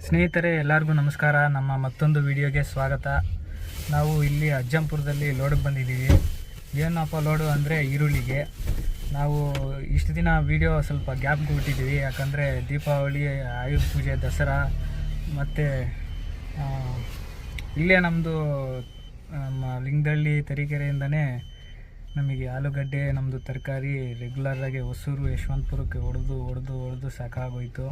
ಸ್ನೇಹಿತರೆ ಎಲ್ಲರಿಗೂ ನಮಸ್ಕಾರ. ನಮ್ಮ ಮತ್ತೊಂದು ವಿಡಿಯೋಗೆ ಸ್ವಾಗತ. ನಾವು ಇಲ್ಲಿ ಅಜ್ಜಂಪುರದಲ್ಲಿ ಲೋಡಿಗೆ ಬಂದಿದ್ದೀವಿ. ಏನಪ್ಪ ಲೋಡು ಅಂದರೆ ಈರುಳ್ಳಿಗೆ. ನಾವು ಇಷ್ಟು ದಿನ ವಿಡಿಯೋ ಸ್ವಲ್ಪ ಗ್ಯಾಪ್ಗೆ ಬಿಟ್ಟಿದ್ದೀವಿ, ಯಾಕಂದರೆ ದೀಪಾವಳಿ, ಆಯುಧ ಪೂಜೆ, ದಸರಾ ಮತ್ತು ಇಲ್ಲೇ ನಮ್ಮದು ಲಿಂಗದಳ್ಳಿ ತರೀಕೆರೆಯಿಂದನೇ ನಮಗೆ ಆಲೂಗಡ್ಡೆ, ನಮ್ಮದು ತರಕಾರಿ ರೆಗ್ಯುಲರಾಗಿ ಹೊಸೂರು, ಯಶವಂತಪುರಕ್ಕೆ ಹೊಡೆದು ಸಾಕಾಗೋಯಿತು.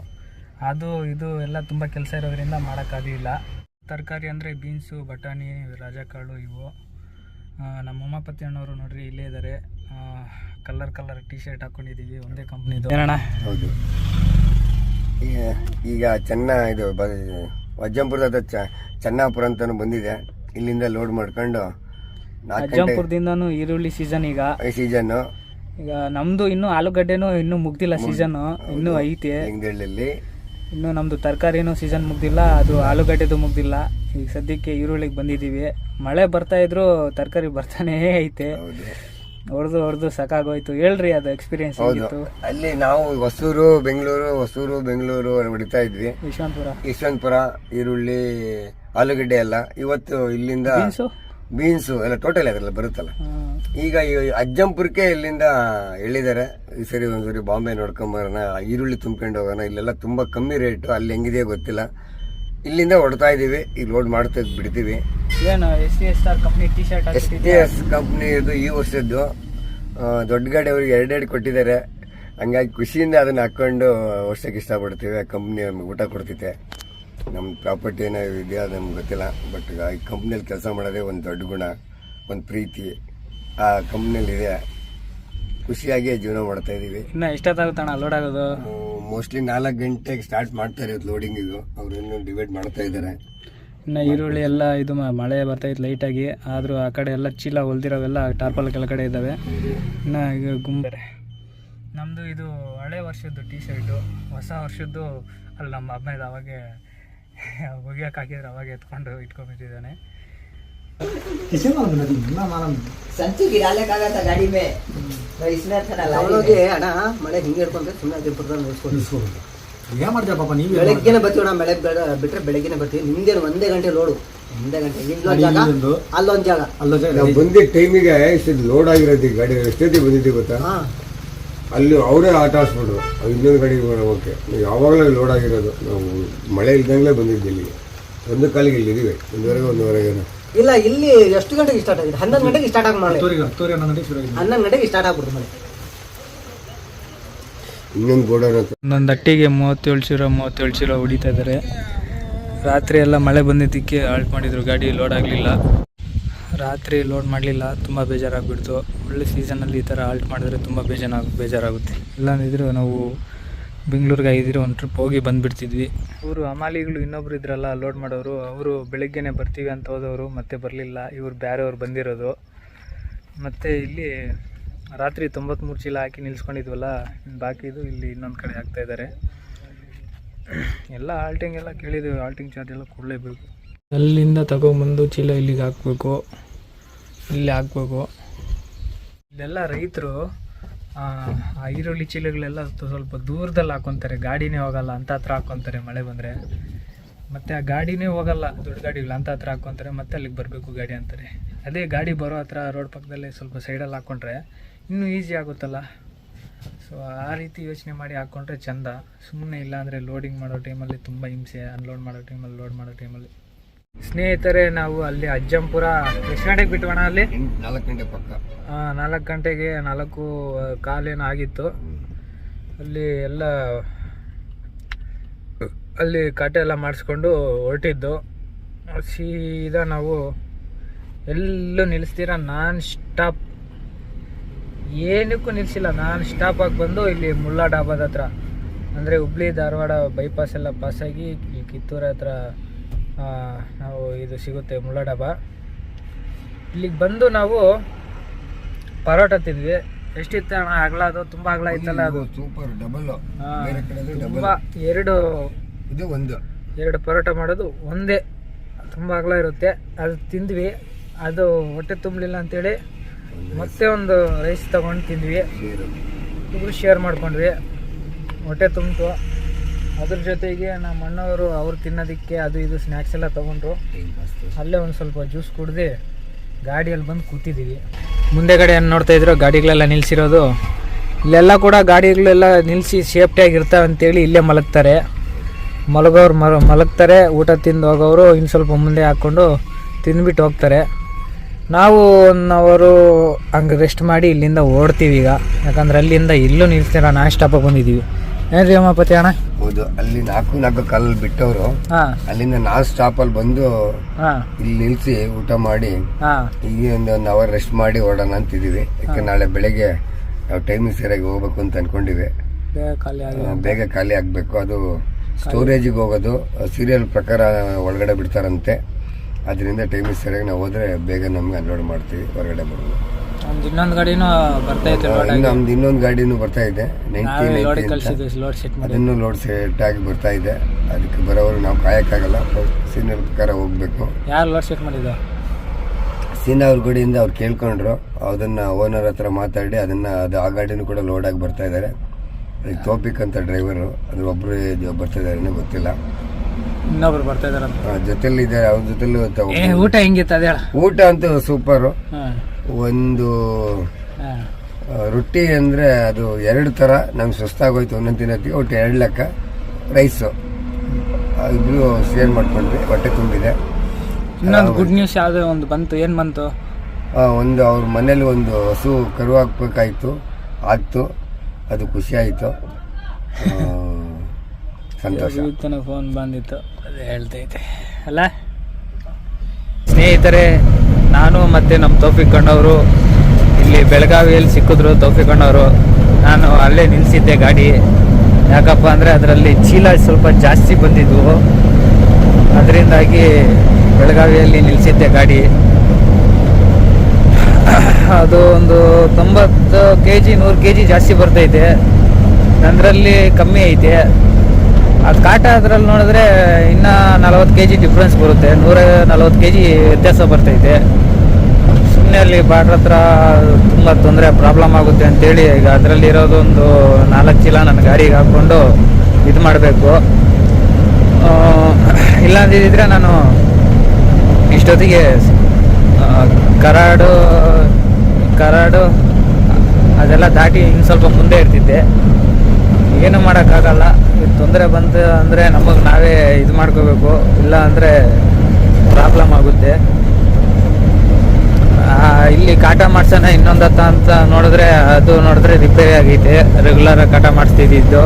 ಅದು ಇದು ಎಲ್ಲ ತುಂಬ ಕೆಲಸ ಇರೋದ್ರಿಂದ ಮಾಡೋಕ್ಕಾಗಲಿಲ್ಲ. ತರಕಾರಿ ಅಂದರೆ ಬೀನ್ಸು, ಬಟಾಣಿ, ರಾಜಕಾಳು ಇವು. ನಮ್ಮ ಉಮಾಪತಿ ಅಣ್ಣವರು ನೋಡ್ರಿ ಇಲ್ಲೇ ಇದ್ದಾರೆ. ಕಲರ್ ಟೀ ಶರ್ಟ್ ಹಾಕ್ಕೊಂಡಿದ್ದೀವಿ, ಒಂದೇ ಕಂಪ್ನಿದು. ಏನಣ್ಣ? ಹೌದು, ಈಗ ಇದು ಅಜ್ಜಂಪುರದ ಚೆನ್ನಾಪುರ ಅಂತಲೂ ಬಂದಿದೆ. ಇಲ್ಲಿಂದ ಲೋಡ್ ಮಾಡ್ಕೊಂಡು ಅಜ್ಜಂಪುರದಿಂದನೂ ಈರುಳ್ಳಿ ಸೀಸನ್. ಈಗ ನಮ್ಮದು ಇನ್ನೂ ಆಲೂಗಡ್ಡೆನೂ ಇನ್ನೂ ಮುಗ್ದಿಲ್ಲ, ಸೀಸನ್ನು ಇನ್ನೂ ಐತೆ. ಇನ್ನು ನಮ್ಮದು ತರಕಾರಿನೂ ಸೀಸನ್ ಮುಗ್ದಿಲ್ಲ, ಅದು ಆಲೂಗಡ್ಡೆದು ಮುಗ್ದಿಲ್ಲ. ಈಗ ಸದ್ಯಕ್ಕೆ ಈರುಳ್ಳಿಗೆ ಬಂದಿದ್ದೀವಿ. ಮಳೆ ಬರ್ತಾ ಇದ್ರು ತರಕಾರಿ ಬರ್ತಾನೇ ಐತೆ. ಹೊಡೆದು ಸಾಕಾಗೋಯ್ತು. ಹೇಳ್ರಿ, ಅದು ಎಕ್ಸ್ಪೀರಿಯನ್ಸ್ ಆಗಿತ್ತು. ಅಲ್ಲಿ ನಾವು ಹೊಸೂರು ಬೆಂಗಳೂರು ಹೊಡಿತಾ ಇದ್ವಿ. ಯಶವಂತಪುರ ಈರುಳ್ಳಿ, ಆಲೂಗಡ್ಡೆ ಎಲ್ಲ. ಇವತ್ತು ಇಲ್ಲಿಂದ ಬೀನ್ಸು ಎಲ್ಲ ಟೋಟಲ್ ಅದೆಲ್ಲ ಬರುತ್ತಲ್ಲ. ಈಗ ಅಜ್ಜಂಪುರಕ್ಕೆ ಇಲ್ಲಿಂದ ಹೇಳಿದ್ದಾರೆ, ಈ ಸರಿ ಒಂದ್ಸರಿ ಬಾಂಬೆ ನೋಡ್ಕೊಂಬರೋಣ, ಈರುಳ್ಳಿ ತುಂಬ್ಕೊಂಡು ಹೋಗೋಣ. ಇಲ್ಲೆಲ್ಲ ತುಂಬಾ ಕಮ್ಮಿ ರೇಟು, ಅಲ್ಲಿ ಹೆಂಗಿದೆಯೋ ಗೊತ್ತಿಲ್ಲ. ಇಲ್ಲಿಂದ ಹೊಡ್ತಾ ಇದೀವಿ, ಈಗ ಲೋಡ್ ಮಾಡ್ತಾ ಬಿಡ್ತೀವಿ. ಏನು STS ಕಂಪ್ನಿ ಇದು ಈ ವರ್ಷದ್ದು. ದೊಡ್ಡ ಗಾಡಿ ಅವ್ರಿಗೆ 2 ಕೊಟ್ಟಿದ್ದಾರೆ. ಹಂಗಾಗಿ ಖುಷಿಯಿಂದ ಅದನ್ನ ಹಾಕೊಂಡು ವರ್ಷಕ್ಕೆ ಇಷ್ಟಪಡ್ತೀವಿ. ಆ ಕಂಪ್ನಿ ಊಟ ಕೊಡ್ತೈತೆ. ನಮ್ಮ ಪ್ರಾಪರ್ಟಿ ಏನೋ ಇದೆಯಾ ಅದು ನಮ್ಗೆ ಗೊತ್ತಿಲ್ಲ. ಬಟ್ ಈ ಕಂಪ್ನಿಯಲ್ಲಿ ಕೆಲಸ ಮಾಡೋದೇ ಒಂದು ದೊಡ್ಡ ಗುಣ, ಒಂದು ಪ್ರೀತಿ ಆ ಕಂಪ್ನಿಯಲ್ಲಿ ಇದೆ. ಖುಷಿಯಾಗಿ ಜೀವನ ಮಾಡ್ತಾ ಇದೀವಿ. ಇನ್ನು ಎಷ್ಟೊತ್ತಾಗುತ್ತಣ್ಣ ಲೋಡ್ ಆಗೋದು? ಮೋಸ್ಟ್ಲಿ 4 ಗಂಟೆಗೆ ಸ್ಟಾರ್ಟ್ ಮಾಡ್ತಾರೆ ಲೋಡಿಂಗಿಗೂ. ಅವ್ರು ಇನ್ನೂ ಡಿವೈಡ್ ಮಾಡ್ತಾ ಇದ್ದಾರೆ. ಇನ್ನು ಈರುಳ್ಳಿ ಎಲ್ಲ ಇದು ಮಳೆ ಬರ್ತೈತೆ ಲೈಟಾಗಿ, ಆದರೂ ಆ ಕಡೆ ಎಲ್ಲ ಚೀಲ ಹೊಲ್ದಿರೋವೆಲ್ಲ ಟಾರ್ಪಲ್ ಕೆಳಗಡೆ ಇದ್ದಾವೆ. ಇನ್ನು ಈಗ ಗುಂಬರೆ ನಮ್ಮದು ಇದು ಹಳೆ ವರ್ಷದ್ದು ಟೀ ಶರ್ಟು, ಹೊಸ ವರ್ಷದ್ದು ಅಲ್ಲಿ ನಮ್ಮ ಅಮ್ಮ ಇದು ಅವಾಗೆ ಒಗ್ಯಕ್ಕೆ ಹಾಕಿದ್ರೆ ಅವಾಗ ಎತ್ಕೊಂಡು ಇಟ್ಕೊಂಡ್ಬಿಟ್ಟಿದ್ದಾನೆ. ಸಂಚು ಗಿರಾಲಕ್ಕಾಗತ್ತ ಗಾಡಿ ಮೇ ಅಣ್ಣ. ಮಳೆ ಹಿಂಗೆ ಹಿಡ್ಕೊಂಡ್ರೆ ಸುಮ್ಮನೆ ಏನ್ ಮಾಡ್ತೀರ ಪಾಪ ನೀವು? ಬೆಳಗ್ಗೆನೆ ಬರ್ತೀವಿ ಅಣ್ಣ. ಮಳೆ ಬಿಟ್ರೆ ಬೆಳಗ್ಗೆನೆ ಬರ್ತೀವಿ. ನಿಮ್ದೇನು 1 ಗಂಟೆ ಲೋಡು, 1 ಗಂಟೆ ಅಲ್ಲೊಂದು ಜಾಗ ನಾವು ಬಂದಿದ್ದ ಟೈಮಿಗೆ ಲೋಡ್ ಆಗಿರೋದು ಗಾಡಿ ಎಷ್ಟೊತ್ತಿಗೆ ಬಂದಿದ್ದೀವಿ ಗೊತ್ತಾ? ಅಲ್ಲಿ ಅವರೇ ಆಟ ಆಡಿಸ್ಬಿಟ್ರು, ಇನ್ನೊಂದು ಗಾಡಿಗೆ ಹೋಗೋಕ್ಕೆ. ಯಾವಾಗಲೂ ಲೋಡ್ ಆಗಿರೋದು. ನಾವು ಮಳೆ ಇಲ್ದಂಗೆ ಬಂದಿದ್ದು ಇಲ್ಲಿಗೆ. 1 ಕಾಲಿಗೆ ಇಲ್ಲಿದ್ದೀವಿ, 1:30 ಇಲ್ಲ. ಇಲ್ಲಿ ಎಷ್ಟು ಗಂಟೆಗೆ ಸ್ಟಾರ್ಟ್ ಆಗಿದೆ? 11 ಗಂಟೆಗೆ ಸ್ಟಾರ್ಟ್ ಆಗಿ ಮಾಡಿ 11 ಗಂಟೆಗೆ ಸ್ಟಾರ್ಟ್ ಆಗ್ಬಿಡ್ತು ಮಳೆ. ಇನ್ನೊಂದು ಗೋಡನ್ ಒಂದೊಂದು ಅಟ್ಟಿಗೆ 37 ಚೀಲ ಹೊಡಿತಾ ಇದ್ದಾರೆ. ರಾತ್ರಿ ಎಲ್ಲ ಮಳೆ ಬಂದಿದ್ದಕ್ಕೆ ಹಾಲ್ಟ್ ಮಾಡಿದ್ರು, ಗಾಡಿ ಲೋಡ್ ಆಗಲಿಲ್ಲ. ರಾತ್ರಿ ಲೋಡ್ ಮಾಡಲಿಲ್ಲ, ತುಂಬ ಬೇಜಾರಾಗ್ಬಿಡ್ತು. ಒಳ್ಳೆ ಸೀಸನಲ್ಲಿ ಈ ಥರ ಹಾಲ್ಟ್ ಮಾಡಿದ್ರೆ ತುಂಬ ಬೇಜಾರಾಗುತ್ತೆ. ಇಲ್ಲಾಂದಿದ್ರು ನಾವು ಬೆಂಗಳೂರಿಗೆ ಆಗಿದ್ರೆ ಒಂದು ಟ್ರಿಪ್ ಹೋಗಿ ಬಂದುಬಿಡ್ತಿದ್ವಿ. ಇವರು ಹಮಾಲಿಗಳು ಇನ್ನೊಬ್ರು ಇದ್ರಲ್ಲ ಲೋಡ್ ಮಾಡೋರು, ಅವರು ಬೆಳಗ್ಗೆನೇ ಬರ್ತೀವಿ ಅಂತ ಹೋದವರು ಮತ್ತೆ ಬರಲಿಲ್ಲ. ಇವರು ಬೇರೆಯವ್ರು ಬಂದಿರೋದು. ಮತ್ತು ಇಲ್ಲಿ ರಾತ್ರಿ 93 ಚೀಲ ಹಾಕಿ ನಿಲ್ಸ್ಕೊಂಡಿದ್ವಲ್ಲ, ಬಾಕಿದು ಇಲ್ಲಿ ಇನ್ನೊಂದು ಕಡೆ ಹಾಕ್ತಾಯಿದ್ದಾರೆ. ಎಲ್ಲ ಹಾಲ್ಟಿಂಗ್ ಎಲ್ಲ ಕೇಳಿದ್ದೀವಿ, ಹಾಲ್ಟಿಂಗ್ ಚಾರ್ಜ್ ಎಲ್ಲ ಕೊಡಲೇಬೇಕು. ಅಲ್ಲಿಂದ ತಗೊಂಬಂದು ಚೀಲ ಇಲ್ಲಿಗೆ ಹಾಕಬೇಕು, ಇಲ್ಲಿ ಹಾಕ್ಬೇಕು. ಇಲ್ಲೆಲ್ಲ ರೈತರು ಆ ಈರುಳ್ಳಿ ಚೀಲಗಳೆಲ್ಲ ಸ್ವಲ್ಪ ದೂರದಲ್ಲಿ ಹಾಕ್ಕೊತಾರೆ, ಗಾಡಿನೇ ಹೋಗಲ್ಲ ಅಂತ ಹತ್ರ ಹಾಕ್ಕೊತಾರೆ ಮಳೆ ಬಂದರೆ. ಮತ್ತು ಆ ಗಾಡಿನೇ ಹೋಗಲ್ಲ, ದೊಡ್ಡ ಗಾಡಿಗಳು ಅಂತ ಹತ್ರ ಹಾಕ್ಕೊತಾರೆ, ಮತ್ತೆ ಅಲ್ಲಿಗೆ ಬರಬೇಕು ಗಾಡಿ ಅಂತಾರೆ. ಅದೇ ಗಾಡಿ ಬರೋ ಹತ್ರ ರೋಡ್ ಪಕ್ಕದಲ್ಲೇ ಸ್ವಲ್ಪ ಸೈಡಲ್ಲಿ ಹಾಕ್ಕೊಂಡ್ರೆ ಇನ್ನೂ ಈಸಿ ಆಗುತ್ತಲ್ಲ. ಸೊ ಆ ರೀತಿ ಯೋಚನೆ ಮಾಡಿ ಹಾಕ್ಕೊಂಡ್ರೆ ಚೆಂದ. ಸುಮ್ಮನೆ ಇಲ್ಲ ಅಂದರೆ ಲೋಡಿಂಗ್ ಮಾಡೋ ಟೈಮಲ್ಲಿ ತುಂಬ ಹಿಂಸೆ, ಅನ್ಲೋಡ್ ಮಾಡೋ ಟೈಮಲ್ಲಿ, ಲೋಡ್ ಮಾಡೋ ಟೈಮಲ್ಲಿ. ಸ್ನೇಹಿತರೆ, ನಾವು ಅಲ್ಲಿ ಅಜ್ಜಂಪುರ ಎಷ್ಟು ಗಂಟೆಗೆ ಬಿಟ್ವಣ? ಅಲ್ಲಿ 4 ಗಂಟೆ ಪಕ್ಕ. 4 ಗಂಟೆಗೆ 4:15 ಆಗಿತ್ತು. ಅಲ್ಲಿ ಕಾಟೆ ಎಲ್ಲ ಮಾಡಿಸ್ಕೊಂಡು ಹೊರಟಿದ್ದು. ಸೀದಾ ನಾವು ಎಲ್ಲೂ ನಿಲ್ಲಿಸ್ತೀರ, ನಾನ್ ಸ್ಟಾಪ್, ಏನಕ್ಕೂ ನಿಲ್ಲಿಸಿಲ್ಲ, ನಾನ್ ಸ್ಟಾಪ್ ಆಗಿ ಬಂದು ಇಲ್ಲಿ ಮುಲ್ಲಾ ಡಾಬಾದ ಹತ್ರ, ಅಂದರೆ ಹುಬ್ಳಿ ಧಾರವಾಡ ಬೈಪಾಸ್ ಎಲ್ಲ ಪಾಸಾಗಿ ಕಿತ್ತೂರ ಹತ್ರ ನಾವು ಇದು ಸಿಗುತ್ತೆ ಮುಲ್ಲಾ ಡಾಬಾ. ಇಲ್ಲಿಗೆ ಬಂದು ನಾವು ಪರೋಟ ತಿಂದ್ವಿ. ಎಷ್ಟಿತ್ತು ಅಣ್ಣ ಅಗಲ? ಅದು ತುಂಬ ಅಗಲ ಇತ್ತಲ್ಲ, ಅದು ಸೂಪರ್ ಡಬಲ್. ತುಂಬ ಎರಡು ಪರೋಟ ಮಾಡೋದು ಒಂದೇ, ತುಂಬ ಅಗಲ ಇರುತ್ತೆ. ಅದು ತಿಂದ್ವಿ, ಅದು ಹೊಟ್ಟೆ ತುಂಬಲಿಲ್ಲ ಅಂತೇಳಿ ಮತ್ತೆ ಒಂದು ರೈಸ್ ತಗೊಂಡು ತಿಂದ್ವಿ. ಇಬ್ಬರು ಶೇರ್ ಮಾಡ್ಕೊಂಡ್ವಿ, ಹೊಟ್ಟೆ ತುಂಬಿತು. ಅದ್ರ ಜೊತೆಗೆ ನಮ್ಮ ಅಣ್ಣವರು ಅವ್ರು ತಿನ್ನೋದಕ್ಕೆ ಅದು ಇದು ಸ್ನ್ಯಾಕ್ಸ್ ಎಲ್ಲ ತೊಗೊಂಡ್ರು. ಅಲ್ಲೇ ಒಂದು ಸ್ವಲ್ಪ ಜ್ಯೂಸ್ ಕುಡ್ದು ಗಾಡಿಯಲ್ಲಿ ಬಂದು ಕೂತಿದ್ದೀವಿ. ಮುಂದೆಗಡೆ ಏನು ನೋಡ್ತಾ ಇದ್ರು ಗಾಡಿಗಳೆಲ್ಲ ನಿಲ್ಲಿಸಿರೋದು. ಇಲ್ಲೆಲ್ಲ ಕೂಡ ಗಾಡಿಗಳೆಲ್ಲ ನಿಲ್ಲಿಸಿ ಸೇಫ್ಟಿಯಾಗಿ ಇರ್ತಾವೆ ಅಂತೇಳಿ ಇಲ್ಲೇ ಮಲಗ್ತಾರೆ. ಮಲಗೋರು ಮಲಗ್ತಾರೆ. ಊಟ ತಿಂದು ಹೋಗೋರು ಇನ್ನು ಸ್ವಲ್ಪ ಮುಂದೆ ಹಾಕ್ಕೊಂಡು ತಿಂದ್ಬಿಟ್ಟು ಹೋಗ್ತಾರೆ. ನಾವು 1 ಅವರು ಹಂಗೆ ರೆಸ್ಟ್ ಮಾಡಿ ಇಲ್ಲಿಂದ ಓಡ್ತೀವಿ ಈಗ. ಯಾಕಂದ್ರೆ ಅಲ್ಲಿಂದ ಇಲ್ಲೂ ನಿಲ್ಸ್ತೀರ ನಾನ್ ಸ್ಟಾಪಿಗೆ ಬಂದಿದ್ದೀವಿ. ಏನ್ರಿ ಅಮ್ಮಪತಿ ಅಣ್ಣ? ಹೌದು, ಅಲ್ಲಿ 4 ಕಾಲಲ್ಲಿ ಬಿಟ್ಟವರು ಅಲ್ಲಿಂದ ನಾನ್ ಸ್ಟಾಪಲ್ಲಿ ಬಂದು ಇಲ್ಲಿ ನಿಲ್ಸಿ ಊಟ ಮಾಡಿ ಈಗ ಒಂದು 1 ಅವರ್ ರೆಸ್ಟ್ ಮಾಡಿ ಓಡೋಣ ಅಂತಿದೀವಿ. ಯಾಕೆ ನಾಳೆ ಬೆಳಗ್ಗೆ ನಾವು ಟೈಮಿಗೆ ಸರಿಯಾಗಿ ಹೋಗ್ಬೇಕು ಅಂತ ಅನ್ಕೊಂಡಿವಿ. ಬೇಗ ಖಾಲಿ ಆಗ್ಬೇಕು. ಅದು ಸ್ಟೋರೇಜಿಗೆ ಹೋಗೋದು ಸೀರಿಯಲ್ ಪ್ರಕಾರ ಒಳಗಡೆ ಬಿಡ್ತಾರಂತೆ. ಅದರಿಂದ ಟೈಮಿಗೆ ಸರಿಯಾಗಿ ನಾವು ಹೋದ್ರೆ ಬೇಗ ನಮ್ಗೆ ಅನ್ಲೋಡ್ ಮಾಡ್ತೀವಿ, ಹೊರಗಡೆ ಬರ್ಬೋದು. ಇನ್ನೊಂದು ಗಾಡಿನೂ ಬರ್ತಾ ಇದೆ. ನಮ್ದು ಇನ್ನೊಂದು ಗಾಡಿನೂ ಬರ್ತಾ ಇದೆ, 90 ಅದನ್ನು ಲೋಡ್ ಸೆಟ್ ಆಗಿ ಬರ್ತಾ ಇದೆ. ಅದಕ್ಕೆ ಬರೋವರು ನಾವು ಕಾಯಕ್ಕಾಗಲ್ಲ, ಸೀನಿಯರ್ ಪ್ರಕಾರ ಹೋಗ್ಬೇಕು. ಯಾರು ಲೋಡ್ ಸೆಟ್ ಮಾಡಿದ? ಸೀನಾ ಅವ್ರ ಗಾಡಿಯಿಂದ ಅವ್ರು ಕೇಳ್ಕೊಂಡ್ರು. ಅದನ್ನ ಓನರ್ ಹತ್ರ ಮಾತಾಡಿ ಅದು ಆ ಗಾಡಿನೂ ಕೂಡ ಲೋಡ್ ಆಗಿ ಬರ್ತಾ ಇದ್ದಾರೆ. ಅದಕ್ಕೆ ತೋಪಿಕ್ ಅಂತ ಡ್ರೈವರು, ಅದ್ರ ಒಬ್ರು ಬರ್ತಾ ಇದಾರೆ ಗೊತ್ತಿಲ್ಲ. ಇನ್ನೊಬ್ರು ಬರ್ತಾ ಇದಾರೆ ಜೊತೆಲಿ ಇದ್ದಾರೆ. ಅವ್ರ ಜೊತೆಲಿ ಊಟ ಹೆಂಗಿತ್ತು ಅದೇ? ಊಟ ಅಂತೂ ಸೂಪರು. ಒಂದು ರೊಟ್ಟಿ ಅಂದ್ರೆ ಅದು 2 ತರ ನಮ್ಗೆ ಸುಸ್ತಾಗೋಯ್ತು. ಒಂದೊಂದು ತಿನ್ನೋತ್ತಿಗೆ ಒಟ್ಟು 2 ಲೆಕ್ಕ ರೈಸು ಇಬ್ರು ಶೇರ್ ಮಾಡ್ಕೊಂಡ್ವಿ. ಹೊಟ್ಟೆ ತುಂಬಿದೆ. ಇನ್ನೊಂದು ಗುಡ್ ನ್ಯೂಸ್ ಯಾವ್ದು ಒಂದು ಬಂತು? ಏನ್ ಬಂತು? ಒಂದು ಅವ್ರ ಮನೇಲಿ ಒಂದು ಹಸು ಕರು ಹಾಕ್ಬೇಕಾಯ್ತು, ಆಗ್ತು. ಅದು ಖುಷಿ ಆಯಿತು, ಸಂತೋಷ. ಫೋನ್ ಬಂದಿತ್ತು, ಅದೇ ಹೇಳ್ತೈತೆ ಅಲ್ಲ. ಸ್ನೇಹಿತರೆ, ನಾನು ಮತ್ತು ನಮ್ಮ ತೌಫಿಕ್ ಅಣ್ಣವರು ಇಲ್ಲಿ ಬೆಳಗಾವಿಯಲ್ಲಿ ಸಿಕ್ಕಿದ್ರು. ತೌಫಿಕ್ ಅಣ್ಣವರು, ನಾನು ಅಲ್ಲೇ ನಿಲ್ಲಿಸಿದ್ದೆ ಗಾಡಿ. ಯಾಕಪ್ಪ ಅಂದರೆ ಅದರಲ್ಲಿ ಚೀಲ ಸ್ವಲ್ಪ ಜಾಸ್ತಿ ಬಂದಿದ್ವು. ಅದರಿಂದಾಗಿ ಬೆಳಗಾವಿಯಲ್ಲಿ ನಿಲ್ಲಿಸಿದ್ದೆ ಗಾಡಿ. ಅದು ಒಂದು 90 kg 100 kg ಜಾಸ್ತಿ ಬರ್ತೈತೆ, ನಂದರಲ್ಲಿ ಕಮ್ಮಿ ಐತೆ. ಆ ಕಾಟ ಅದ್ರಲ್ಲಿ ನೋಡಿದ್ರೆ ಇನ್ನೂ 40 kg ಡಿಫ್ರೆನ್ಸ್ ಬರುತ್ತೆ. 140 kg ವ್ಯತ್ಯಾಸ ಬರ್ತೈತೆ. ಸುಮ್ಮನೆ ಅಲ್ಲಿ ಬಾರ್ಡ್ರ್ ಹತ್ರ ತುಂಬ ತೊಂದರೆ ಪ್ರಾಬ್ಲಮ್ ಆಗುತ್ತೆ ಅಂತೇಳಿ ಈಗ ಅದರಲ್ಲಿ ಇರೋದೊಂದು 4 ಚೀಲ ನನ್ನ ಗಾಡಿಗೆ ಹಾಕ್ಕೊಂಡು ಇದು ಮಾಡಬೇಕು. ಇಲ್ಲಾಂದಿದ್ರೆ ನಾನು ಇಷ್ಟೊತ್ತಿಗೆ ಕರಾಡು ಅದೆಲ್ಲ ದಾಟಿ ಇನ್ನು ಸ್ವಲ್ಪ ಮುಂದೆ ಇರ್ತಿದ್ದೆ. ಏನು ಮಾಡೋಕ್ಕಾಗಲ್ಲ. ತೊಂದರೆ ಬಂತು ಅಂದರೆ ನಮಗೆ ನಾವೇ ಇದು ಮಾಡ್ಕೋಬೇಕು, ಇಲ್ಲ ಅಂದರೆ ಪ್ರಾಬ್ಲಮ್ ಆಗುತ್ತೆ. ಇಲ್ಲಿ ಕಾಟ ಮಾಡ್ಸೋಣ ಇನ್ನೊಂದತ್ತ ಅಂತ ನೋಡಿದ್ರೆ ರಿಪೇರಿ ಆಗೈತೆ. ರೆಗ್ಯುಲರಾಗಿ ಕಾಟ ಮಾಡಿಸ್ತಿದ್ದು.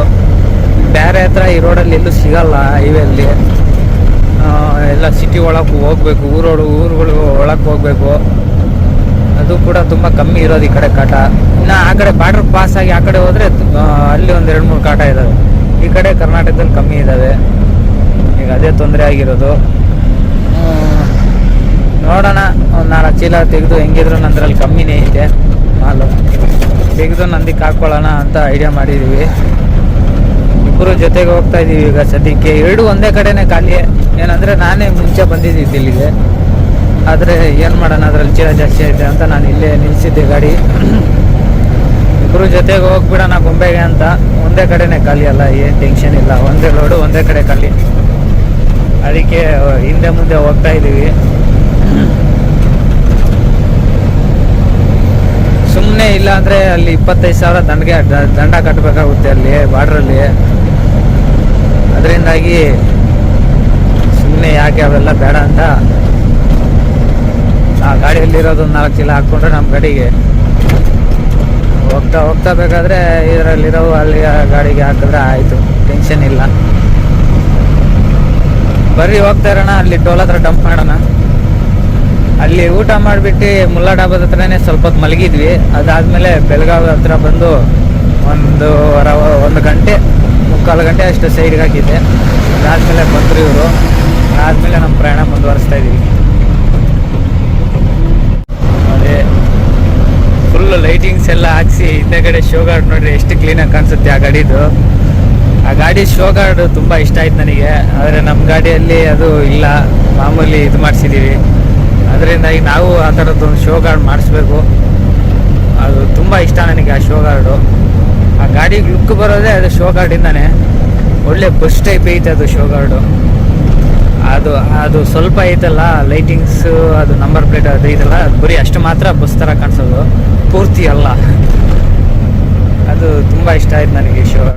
ಬೇರೆ ಹತ್ರ ಈ ರೋಡಲ್ಲಿ ಎಲ್ಲೂ ಸಿಗಲ್ಲ. ಹೈವೇಲ್ಲಿ ಎಲ್ಲ ಸಿಟಿ ಒಳಗೆ ಹೋಗ್ಬೇಕು, ಊರುಗಳು ಒಳಗೆ ಹೋಗ್ಬೇಕು. ಅದು ಕೂಡ ತುಂಬ ಕಮ್ಮಿ ಇರೋದು ಈ ಕಡೆ ಕಾಟ. ಇನ್ನು ಆ ಕಡೆ ಬಾರ್ಡ್ರ್ ಪಾಸ್ ಆಗಿ ಆ ಕಡೆ ಹೋದರೆ ಅಲ್ಲಿ ಒಂದು 2-3 ಕಾಟ ಇದ್ದಾವೆ. ಈ ಕಡೆ ಕರ್ನಾಟಕದಲ್ಲಿ ಕಮ್ಮಿ ಇದ್ದಾವೆ. ಈಗ ಅದೇ ತೊಂದರೆ ಆಗಿರೋದು. ನೋಡೋಣ, ಒಂದು 4 ಚೀಲ ತೆಗೆದು ಹೆಂಗಿದ್ರು ನಂದ್ರಲ್ಲಿ ಕಮ್ಮಿನೇ ಐತೆ ಮಾಲು. ತೆಗೆದು ನಂದಿಕ್ಕೆ ಹಾಕ್ಕೊಳ್ಳೋಣ ಅಂತ ಐಡಿಯಾ ಮಾಡಿದ್ದೀವಿ. ಇಬ್ಬರು ಜೊತೆಗೆ ಹೋಗ್ತಾ ಇದ್ದೀವಿ ಈಗ ಸದ್ಯಕ್ಕೆ. 2 ಒಂದೇ ಕಡೆನೇ ಖಾಲಿ. ಏನಂದರೆ ನಾನೇ ಮುಂಚೆ ಬಂದಿದ್ದಿದ್ದು ಇಲ್ಲಿಗೆ, ಆದರೆ ಏನು ಮಾಡೋಣ, ಅದರಲ್ಲಿ ಚೀಲ ಜಾಸ್ತಿ ಐತೆ ಅಂತ ನಾನು ಇಲ್ಲೇ ನಿಲ್ಲಿಸಿದ್ದೆ ಗಾಡಿ. ಇಬ್ಬರು ಜೊತೆಗೆ ಹೋಗ್ಬಿಡೋಣ ಗೊಂಬೆಗೆ ಅಂತ. ಒಂದೇ ಕಡೆನೇ ಖಾಲಿ ಅಲ್ಲ, ಏನು ಟೆನ್ಷನ್ ಇಲ್ಲ. ಒಂದೇ ಲೋಡು ಒಂದೇ ಕಡೆ ಖಾಲಿ. ಅದಕ್ಕೆ ಹಿಂದೆ ಮುಂದೆ ಹೋಗ್ತಾ ಇದ್ದೀವಿ. ಸುಮ್ಮನೆ ಇಲ್ಲ ಅಂದರೆ ಅಲ್ಲಿ 25,000 ದಂಡ ಕಟ್ಟಬೇಕಾಗುತ್ತೆ ಅಲ್ಲಿ ಬಾರ್ಡ್ರಲ್ಲಿ. ಅದರಿಂದಾಗಿ ಸುಮ್ಮನೆ ಯಾಕೆ ಅವೆಲ್ಲ ಬೇಡ ಅಂತ ಆ ಗಾಡಿಯಲ್ಲಿರೋದು 4 ಚೀಲ ಹಾಕ್ಕೊಂಡ್ರೆ ನಮ್ಮ ಗಾಡಿಗೆ ಹೋಗ್ತಾ ಬೇಕಾದರೆ ಇದರಲ್ಲಿರೋ ಅಲ್ಲಿ ಗಾಡಿಗೆ ಹಾಕಿದ್ರೆ ಆಯಿತು, ಟೆನ್ಷನ್ ಇಲ್ಲ. ಬರ್ರಿ ಹೋಗ್ತಾ ಇರೋಣ. ಅಲ್ಲಿ ಟೋಲ್ ಹತ್ರ ಡಂಪ್ ಮಾಡೋಣ. ಅಲ್ಲಿ ಊಟ ಮಾಡಿಬಿಟ್ಟು ಮುಲ್ಲಾ ಡಾಬಾದ ಹತ್ರನೇ ಸ್ವಲ್ಪ ಹೊತ್ತು ಮಲಗಿದ್ವಿ. ಅದಾದಮೇಲೆ ಬೆಳಗಾವಿ ಹತ್ರ ಬಂದು 1 ಗಂಟೆ 3/4 ಗಂಟೆ ಅಷ್ಟು ಸೈಡ್ಗೆ ಹಾಕಿದ್ದೆ. ಅದಾದಮೇಲೆ ಬಂದರು ಇವರು. ಆದಮೇಲೆ ನಮ್ಮ ಪ್ರಯಾಣ ಮುಂದುವರಿಸ್ತಾ ಇದ್ದೀವಿ. ಅದೇ ಫುಲ್ ಲೈಟಿಂಗ್ಸ್ ಎಲ್ಲ ಹಾಕ್ಸಿ ಹಿಂದೆಗಡೆ ಶೋ ಗಾರ್ಡ್ ನೋಡ್ರಿ ಎಷ್ಟು ಕ್ಲೀನಾಗಿ ಕಾಣಿಸುತ್ತೆ ಆ ಗಾಡಿದು. ಆ ಗಾಡಿ ಶೋ ಗಾರ್ಡ್ ತುಂಬ ಇಷ್ಟ ಆಯ್ತು ನನಗೆ. ಆದರೆ ನಮ್ಮ ಗಾಡಿಯಲ್ಲಿ ಅದು ಇಲ್ಲ, ಮಾಮೂಲಿ ಇದು ಮಾಡಿಸಿದ್ದೀವಿ. ಅದರಿಂದಾಗಿ ನಾವು ಆ ಥರದ್ದೊಂದು ಶೋ ಗಾರ್ಡ್ ಮಾಡಿಸ್ಬೇಕು. ಅದು ತುಂಬ ಇಷ್ಟ ನನಗೆ ಆ ಶೋ ಗಾರ್ಡು. ಆ ಗಾಡಿಗೆ ಲುಕ್ ಬರೋದೇ ಅದು ಶೋ ಗಾರ್ಡಿಂದಾನೆ. ಒಳ್ಳೆ ಬಸ್ ಟೈಪ್ ಐತೆ ಅದು ಶೋ ಗಾರ್ಡು. ಅದು ಸ್ವಲ್ಪ ಐತಲ್ಲ ಲೈಟಿಂಗ್ಸ್, ಅದು ನಂಬರ್ ಪ್ಲೇಟ್ ಅದು ಇದೆಲ್ಲ, ಅದು ಬರೀ ಅಷ್ಟು ಮಾತ್ರ ಬಸ್ ಥರ ಕಾಣಿಸೋದು, ಪೂರ್ತಿ ಅಲ್ಲ. ಅದು ತುಂಬ ಇಷ್ಟ ಆಯ್ತು ನನಗೆ ಶೋ.